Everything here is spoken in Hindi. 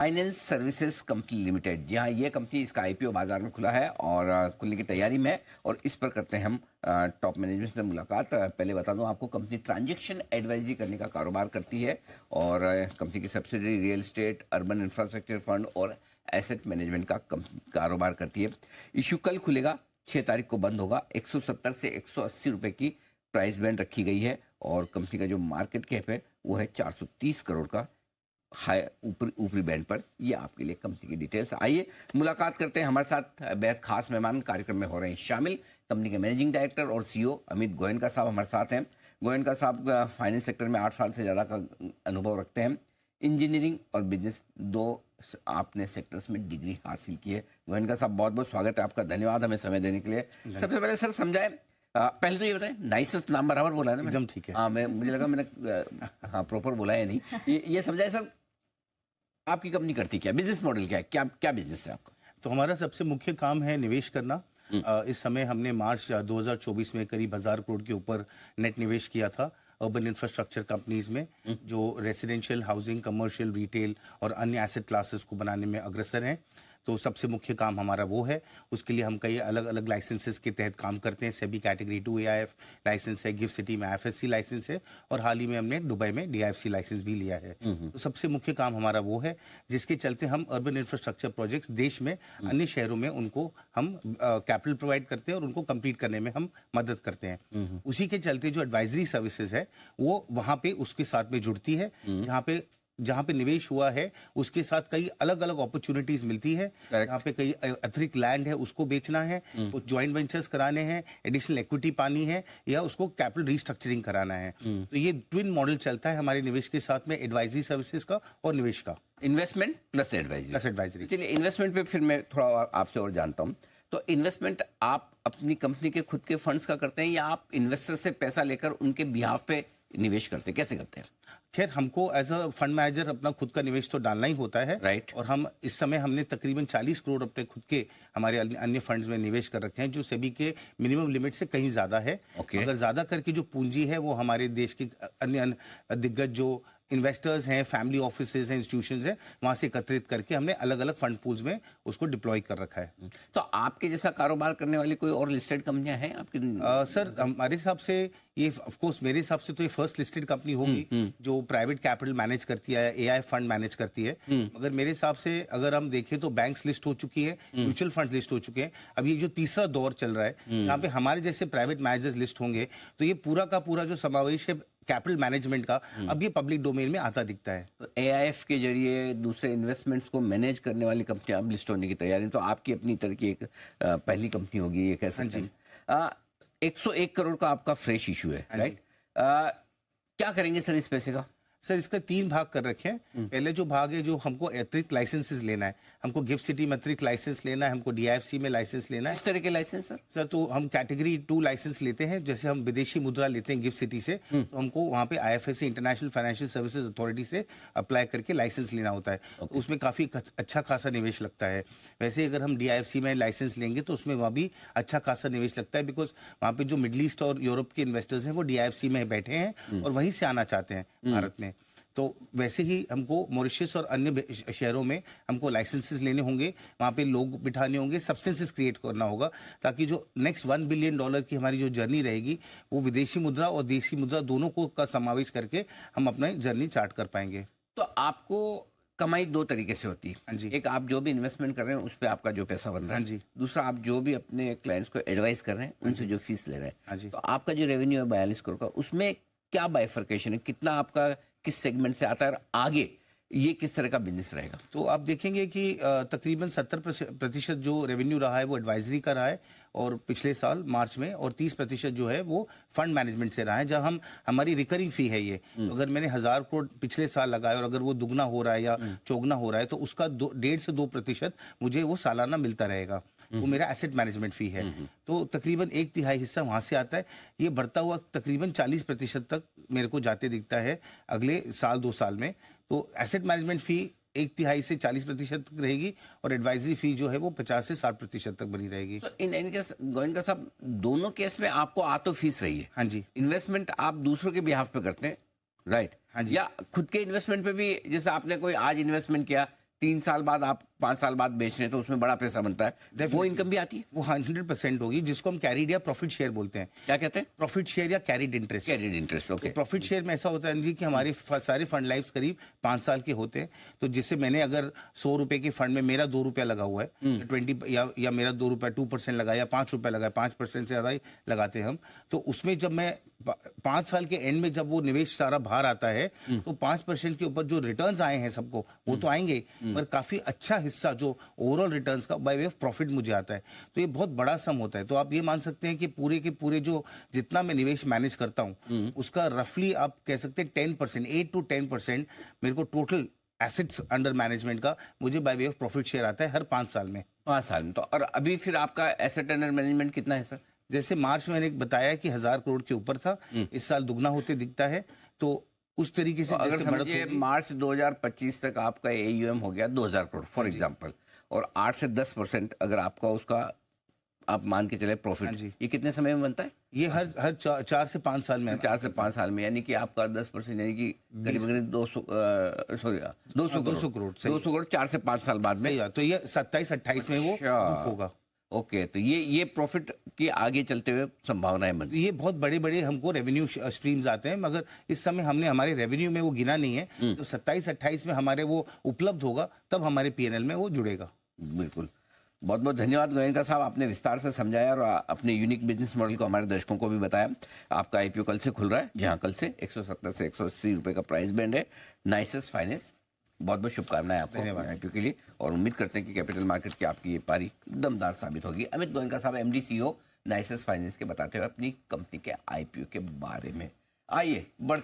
फाइनेंस सर्विसेज कंपनी लिमिटेड, जी हाँ, ये कंपनी, इसका आईपीओ बाजार में खुला है और खुलने की तैयारी में है। और इस पर करते हैं हम टॉप मैनेजमेंट से मुलाकात। पहले बता दूं आपको, कंपनी ट्रांजैक्शन एडवाइजरी करने का कारोबार करती है और कंपनी की subsidiary real estate, urban infrastructure fund और एसेट मैनेजमेंट का कारोबार करती है। इशू कल खुलेगा, 6 तारीख को बंद होगा। 170 से 180 रुपये की प्राइस बैंड रखी गई है और कंपनी का जो मार्केट कैप है वो है 430 करोड़ का हाई ऊपरी बैंड पर। ये आपके लिए कंपनी की डिटेल्स। आइए मुलाकात करते हैं। हमारे साथ बेहद खास मेहमान कार्यक्रम में हो रहे हैं शामिल। कंपनी के मैनेजिंग डायरेक्टर और सीईओ अमित गोयनका साहब हमारे साथ हैं। गोयनका साहब फाइनेंस सेक्टर में 8 साल से ज़्यादा का अनुभव रखते हैं। इंजीनियरिंग और बिजनेस, 2 आपने सेक्टर्स में डिग्री हासिल की है। गोयनका साहब, बहुत बहुत स्वागत है आपका, धन्यवाद हमें समय देने के लिए। सबसे पहले सर समझाएं, पहले तो ये बताएं, नाइसेस्ट नाम बराबर बोला है ना? एकदम ठीक है। हाँ, मुझे लगा मैंने प्रॉपर बोला है नहीं। ये समझाएं सर, आपकी कंपनी करती क्या, बिजनेस मॉडल क्या है, क्या बिजनेस है आपका? तो हमारा सबसे मुख्य काम है निवेश करना। इस समय हमने मार्च 2024 में करीब 1000 करोड़ के ऊपर नेट निवेश किया था अर्बन इंफ्रास्ट्रक्चर कंपनीज में, जो रेसिडेंशियल, हाउसिंग, कमर्शियल, रिटेल और अन्य एसेट क्लासेस को बनाने में अग्रसर हैं। तो सबसे मुख्य काम हमारा वो है। उसके लिए हम कई अलग अलग लाइसेंसेस के तहत काम करते हैं। सेबी कैटेगरी 2 एआईएफ लाइसेंस है, गिफ्ट सिटी में आईएफएससी लाइसेंस है और हाल ही में हमने दुबई में डीआईएफसी लाइसेंस भी लिया है। तो सबसे मुख्य काम हमारा वो है, जिसके चलते हम अर्बन इंफ्रास्ट्रक्चर प्रोजेक्ट्स देश में अन्य शहरों में उनको हम कैपिटल प्रोवाइड करते हैं और उनको कंप्लीट करने में हम मदद करते हैं। उसी के चलते जो एडवाइजरी सर्विसेज है वो वहाँ पे उसके साथ में जुड़ती है। जहाँ पे निवेश हुआ है उसके साथ कई अलग अलग अपॉर्चुनिटीज मिलती है। यहाँ पे कई अतिरिक्त लैंड है, उसको बेचना है, कुछ जॉइंट वेंचर्स कराने हैं, एडिशनल इक्विटी पानी है, या उसको कैपिटल रीस्ट्रक्चरिंग कराना है। तो ये ट्विन मॉडल चलता है हमारे निवेश के साथ में, एडवाइजरी सर्विसेज का और निवेश का। Investment plus advisory. चलिए, इन्वेस्टमेंट पे फिर मैं थोड़ा आपसे और जानता हूँ। तो इन्वेस्टमेंट आप अपनी कंपनी के खुद के फंड्स का करते हैं या आप इन्वेस्टर से पैसा लेकर उनके बिहाफ पे निवेश करते हैं, कैसे करते हैं? खैर, हमको एज अ फंड मैनेजर अपना खुद का निवेश तो डालना ही होता है। राइट। और हम इस समय हमने तकरीबन 40 करोड़ अपने खुद के हमारे अन्य फंड्स में निवेश कर रखे हैं, जो सेबी के मिनिमम लिमिट से कहीं ज्यादा है। अगर ज्यादा करके जो पूंजी है वो हमारे देश के अन्य दिग्गज जो इन्वेस्टर्स हैं, फैमिली ऑफिसेज हैं, इंस्टीट्यूशंस हैं, वहां से एकत्रित करके हमने अलग अलग फंड पूल्स में उसको डिप्लॉय कर रखा है। तो आपके जैसा कारोबार करने वाली कोई और लिस्टेड कंपनियां हैं आपकी? सर, हमारे हिसाब से ये, ऑफ कोर्स मेरे हिसाब से तो ये फर्स्ट लिस्टेड कंपनी होगी जो प्राइवेट कैपिटल मैनेज करती है, एआई फंड मैनेज करती है। मगर मेरे हिसाब से अगर हम देखें तो बैंक्स लिस्ट हो चुकी है, म्यूचुअल फंड लिस्ट हो चुके हैं। अब ये जो तीसरा दौर चल रहा है, यहाँ पे हमारे जैसे प्राइवेट मैनेजर्स लिस्ट होंगे, तो ये पूरा का पूरा जो समावेश है कैपिटल मैनेजमेंट का, अब ये पब्लिक डोमेन में आता दिखता है। तो एआईएफ के जरिए दूसरे इन्वेस्टमेंट्स को मैनेज करने वाली कंपनियां अब लिस्ट होने की तैयारी, तो आपकी अपनी तरह की एक पहली कंपनी होगी, ये कह सकते हैं। 101 करोड़ का आपका फ्रेश इशू है, राइट? क्या करेंगे सर इस पैसे का? सर, इसका 3 भाग कर रखे हैं। पहले जो भाग है, जो हमको अतिरिक्त लाइसेंसेस लेना है, हमको गिफ्ट सिटी में अतिरिक्त लाइसेंस लेना है, हमको डीआईएफसी में लाइसेंस लेना है। इस तरह के लाइसेंस सर? तो हम कैटेगरी 2 लाइसेंस लेते हैं। जैसे हम विदेशी मुद्रा लेते हैं गिफ्ट सिटी से, तो हमको वहाँ पे IFSC, international financial services authority से अप्लाई करके लाइसेंस लेना होता है। तो उसमें काफी अच्छा खासा निवेश लगता है। वैसे अगर हम डीआईएफसी में लाइसेंस लेंगे तो उसमें वहाँ भी अच्छा खासा निवेश लगता है, बिकॉज वहाँ पे जो मिडल ईस्ट और यूरोप के इन्वेस्टर्स हैं वो डीआईएफसी में बैठे हैं और वहीं से आना चाहते हैं भारत में। तो वैसे ही हमको मॉरिशस और अन्य शहरों में हमको लाइसेंसेस लेने होंगे, वहाँ पे लोग बिठाने होंगे, सब्सटेंसेस क्रिएट करना होगा, ताकि जो नेक्स्ट $1 बिलियन की हमारी जो जर्नी रहेगी वो विदेशी मुद्रा और देशी मुद्रा दोनों को का समावेश करके हम अपना जर्नी चार्ट कर पाएंगे। तो आपको कमाई 2 तरीके से होती है। हाँ जी। एक, आप जो भी इन्वेस्टमेंट कर रहे हैं उस पर आपका जो पैसा बन रहा है। हाँ जी। दूसरा, आप जो भी अपने क्लाइंट्स को एडवाइस कर रहे हैं उनसे जो फीस ले रहे हैं। हाँ जी। तो आपका जो रेवेन्यू है 42 करोड़ का, उसमें क्या बाइफर्केशन है, कितना आपका किस सेगमेंट से आता है और आगे ये किस तरह का बिजनेस रहेगा? तो आप देखेंगे कि तकरीबन 70% जो रेवेन्यू रहा है वो एडवाइजरी का रहा है और पिछले साल मार्च में, और 30% जो है वो फंड मैनेजमेंट से रहा है, जहां हमारी रिकरिंग फी है ये। तो अगर मैंने 1000 करोड़ पिछले साल लगाया और अगर वो दुगना हो रहा है या चौगुना हो रहा है, तो उसका 1.5 से 2% मुझे वो सालाना मिलता रहेगा। वो मेरा एसेट मैनेजमेंट फी है। तो तकरीबन 1/3 हिस्सा वहां से आता है। ये बढ़ता हुआ तकरीबन 40% तक मेरे को जाते दिखता है अगले साल 2 साल में। तो एसेट मैनेजमेंट फी 1/3 से 40% तक रहेगी और एडवाइजरी फी जो है वो 50 से 60% तक बनी रहेगी। तो इन केस गोयनका साहब, दोनों केस में आपको आ तो फीस रही है। हाँ जी। इन्वेस्टमेंट आप दूसरों के बिहाफ पे करते हैं, राइट? हाँ जी। या खुद के इन्वेस्टमेंट पे भी, जैसे आपने कोई आज इन्वेस्टमेंट किया, 3 साल बाद आप 5 साल बाद बेच रहे हैं तो उसमें बड़ा पैसा बनता है, वो इनकम भी आती है? वो 100% होगी, जिसको हम कैरिड या प्रॉफिट शेयर बोलते हैं। क्या कहते हैं? प्रॉफिट शेयर या carried interest. Carried interest, okay. Profit share में ऐसा होता है जी कि हमारे सारे फंड लाइफ करीब 5 साल के होते हैं। तो जिससे मैंने अगर 100 रुपए के फंड में मेरा 2 रुपया लगा हुआ है, 20 या मेरा 2 रुपया 2% लगाया या 5 रुपया लगाया, 5% से ज्यादा ही लगाते हैं हम, तो उसमें जब मैं 5 साल के एंड में जब वो निवेश सारा बाहर आता है तो 5% के ऊपर जो रिटर्न्स आए हैं सबको, वो तो आएंगे ही, पर काफी अच्छा हिस्सा जो ओवरऑल रिटर्न्स का बाय वे ऑफ प्रॉफिट मुझे आता है। तो ये बहुत बड़ा सम होता है। तो आप ये मान सकते हैं कि पूरे के पूरे जो जितना मैं निवेश मैनेज करता हूँ उसका रफली आप कह सकते हैं 10%, 8 to 10% मेरे को टोटल एसेट्स अंडर मैनेजमेंट का मुझे by way of profit share आता है हर 5 साल में। 5 साल में। तो और अभी फिर आपका एसेट अंडर मैनेजमेंट कितना है सर? जैसे मार्च में मैंने बताया कि 1000 करोड़ के ऊपर था, इस साल दुगना होते दिखता है। तो उस तरीके से तो अगर जैसे बढ़त समझिए होगी, मार्च 2025 तक आपका एयूएम हो गया 2000 करोड़ फॉर एग्जांपल, और 8 से 10% अगर आपका उसका आप मान के चले हाँ प्रॉफिट, जी। ये कितने समय में बनता है? ये हर 4 से 5 साल में 4 से 5 साल में, यानी कि आपका 10% यानी कि करीब करीब 200 करोड़, सही। 200 करोड़ 4 से 5 साल बाद में। सही बात। तो ये 27-28 में वो अच्छा। बुक होगा। ओके, तो ये प्रॉफिट की आगे चलते हुए संभावनाएं बनती ये बहुत बड़े बड़े हमको रेवेन्यू स्ट्रीम्स आते हैं, मगर इस समय हमने हमारे रेवेन्यू में वो गिना नहीं है। तो 27-28 में हमारे वो उपलब्ध होगा, तब हमारे पीएनएल में वो जुड़ेगा। बिल्कुल। बहुत बहुत धन्यवाद गोयनका साहब, आपने विस्तार से समझाया और अपने यूनिक बिजनेस मॉडल को हमारे दर्शकों को भी बताया। आपका आईपीओ कल से खुल रहा है, जहां कल से 170 से 180 रुपए का प्राइस बैंड है। नाइसेस फाइनेंस, बहुत बहुत शुभकामनाएं आपको आईपीओ के लिए, और उम्मीद करते हैं कि कैपिटल मार्केट की आपकी ये पारी दमदार साबित होगी। अमित गोयनका साहब, एमडी सीईओ नाइसेस फाइनेंस के, बताते हुए अपनी कंपनी के आईपीओ के बारे में। आइए बढ़